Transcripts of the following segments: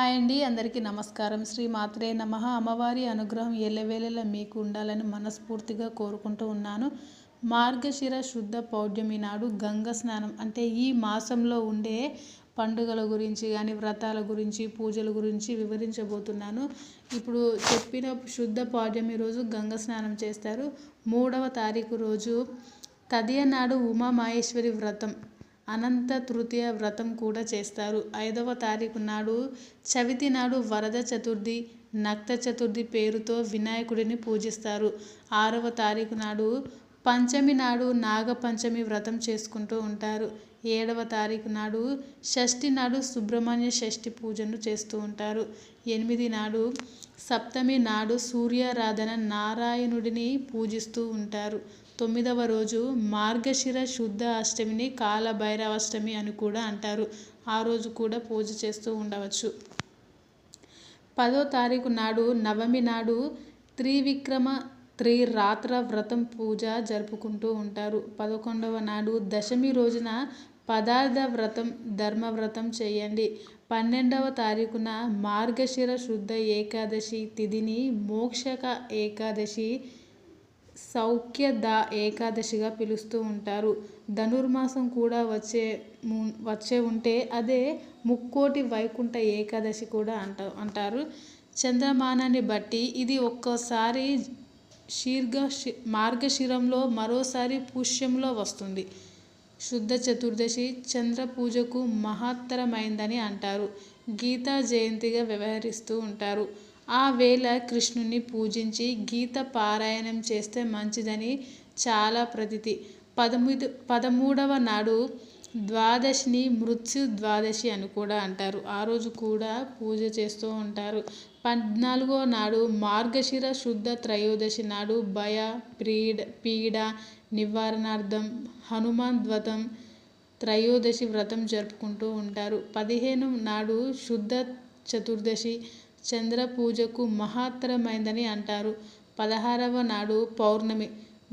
Hi అండి, అందరికీ నమస్కారం. శ్రీ మాత్రే నమః. అమ్మవారి అనుగ్రహం ఎల్లవేళలా మీకు ఉండాలని మనస్ఫూర్తిగా కోరుకుంటూ ఉన్నాను. మార్గశిర శుద్ధ పౌర్ణమి నాడు గంగ స్నానం అంటే ఈ మాసంలో ఉండే పండుగల గురించి కానీ వ్రతాల గురించి పూజల గురించి వివరించబోతున్నాను. ఇప్పుడు చెప్పిన శుద్ధ పౌర్ణమి రోజు గంగ స్నానం చేస్తారు. 3వ తారీఖు రోజు తదియ నాడు ఉమామహేశ్వరి వ్రతం, అనంత తృతీయ వ్రతం కూడా చేస్తారు. 5వ తారీఖు నాడు చవితి నాడు వరద చతుర్థి, నక్త చతుర్థి పేరుతో వినాయకుడిని పూజిస్తారు. 6వ తారీఖు నాడు పంచమి నాడు నాగపంచమి వ్రతం చేసుకుంటూ ఉంటారు. 7వ తారీఖు నాడు షష్ఠి నాడు సుబ్రహ్మణ్య షష్ఠి పూజను చేస్తూ ఉంటారు. 8 నాడు సప్తమి నాడు సూర్యారాధన, నారాయణుడిని పూజిస్తూ ఉంటారు. 9వ రోజు మార్గశిర శుద్ధ అష్టమిని కాలభైరవాష్టమి అని కూడా అంటారు. ఆ రోజు కూడా పూజ చేస్తూ ఉండవచ్చు. 10వ తారీఖు నాడు నవమి నాడు త్రివిక్రమ త్రిరాత్ర వ్రతం పూజ జరుపుకుంటూ ఉంటారు. 11వ నాడు దశమి రోజున పదార్థ వ్రతం, ధర్మవ్రతం చేయండి. 12వ తారీఖున మార్గశిర శుద్ధ ఏకాదశి తిథిని మోక్షక ఏకాదశి, సౌఖ్యద ఏకాదశిగా పిలుస్తూ ఉంటారు. ధనుర్మాసం కూడా వచ్చే ఉంటే అదే ముక్కోటి వైకుంఠ ఏకాదశి కూడా అంటారు. చంద్రమానాన్ని బట్టి ఇది ఒక్కోసారి మార్గశిరంలో, మరోసారి పుష్యంలో వస్తుంది. శుద్ధ చతుర్దశి చంద్ర పూజకు మహత్తరమైందని అంటారు. గీతా జయంతిగా వ్యవహరిస్తూ ఉంటారు. ఆ వేళ కృష్ణుని పూజించి గీత పారాయణం చేస్తే మంచిదని చాలా ప్రతీతి. 13వ నాడు ద్వాదశిని మృత్యు ద్వాదశి అని కూడా అంటారు. ఆ రోజు కూడా పూజ చేస్తూ ఉంటారు. 14వ నాడు మార్గశిర శుద్ధ త్రయోదశి నాడు భయ పీడ నివారణార్థం హనుమాన్ వ్రతం, త్రయోదశి వ్రతం జరుపుకుంటూ ఉంటారు. 15 నాడు శుద్ధ చతుర్దశి చంద్ర పూజకు మహత్తరమైందని అంటారు. 16వ నాడు పౌర్ణమి,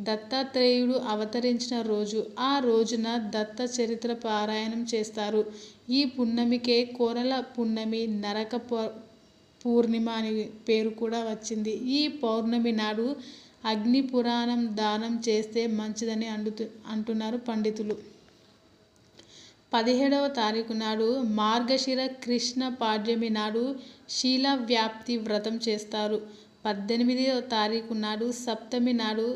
దత్తాత్రేయుడు అవతరించిన రోజు. ఆ రోజున దత్త చరిత్ర పారాయణం చేస్తారు. ఈ పున్నమికే కోరల పున్నమి, నరక పూర్ణిమ అని పేరు కూడా వచ్చింది. ఈ పౌర్ణమి నాడు అగ్ని పురాణం దానం చేస్తే మంచిదని అంటున్నారు పండితులు. 17వ తారీఖు నాడు మార్గశిర కృష్ణ పాడ్యమి నాడు శీలవ్యాప్తి వ్రతం చేస్తారు. 18వ తారీఖు నాడు సప్తమి నాడు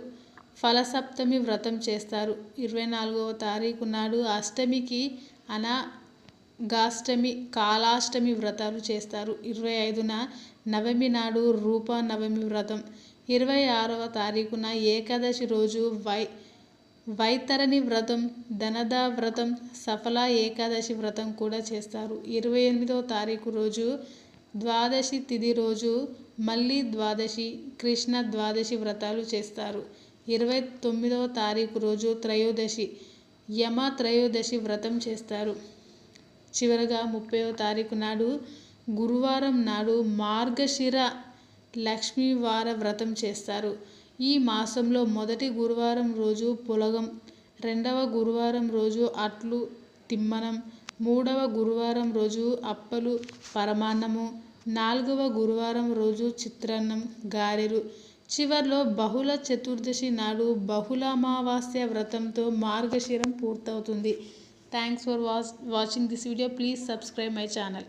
ఫలసప్తమి వ్రతం చేస్తారు. 24వ తారీఖు నాడు అష్టమికి అనగాష్టమి, కాలాష్టమి వ్రతాలు చేస్తారు. 25న నవమి నాడు రూప నవమి వ్రతం. 26వ తారీఖున ఏకాదశి రోజు వైతరణి వ్రతం, ధనదా వ్రతం, సఫల ఏకాదశి వ్రతం కూడా చేస్తారు. 28వ తారీఖు రోజు ద్వాదశి తిథి రోజు మళ్ళీ ద్వాదశి, కృష్ణ ద్వాదశి వ్రతాలు చేస్తారు. 29వ తారీఖు రోజు త్రయోదశి, యమ త్రయోదశి వ్రతం చేస్తారు. చివరగా 30వ తారీఖు నాడు గురువారం నాడు మార్గశిర లక్ష్మీవార వ్రతం చేస్తారు. ఈ మాసంలో మొదటి గురువారం రోజు పులగం, 2వ గురువారం రోజు అట్లు తిమ్మనం, 3వ గురువారం రోజు అప్పలు పరమాన్నము, 4వ గురువారం రోజు చిత్రాన్నం, గారెలు. చివర్లో బహుళ చతుర్దశి నాడు బహుళ అమావాస్య వ్రతంతో మార్గశిరం పూర్తవుతుంది. Thanks for watching this video. Please subscribe my channel.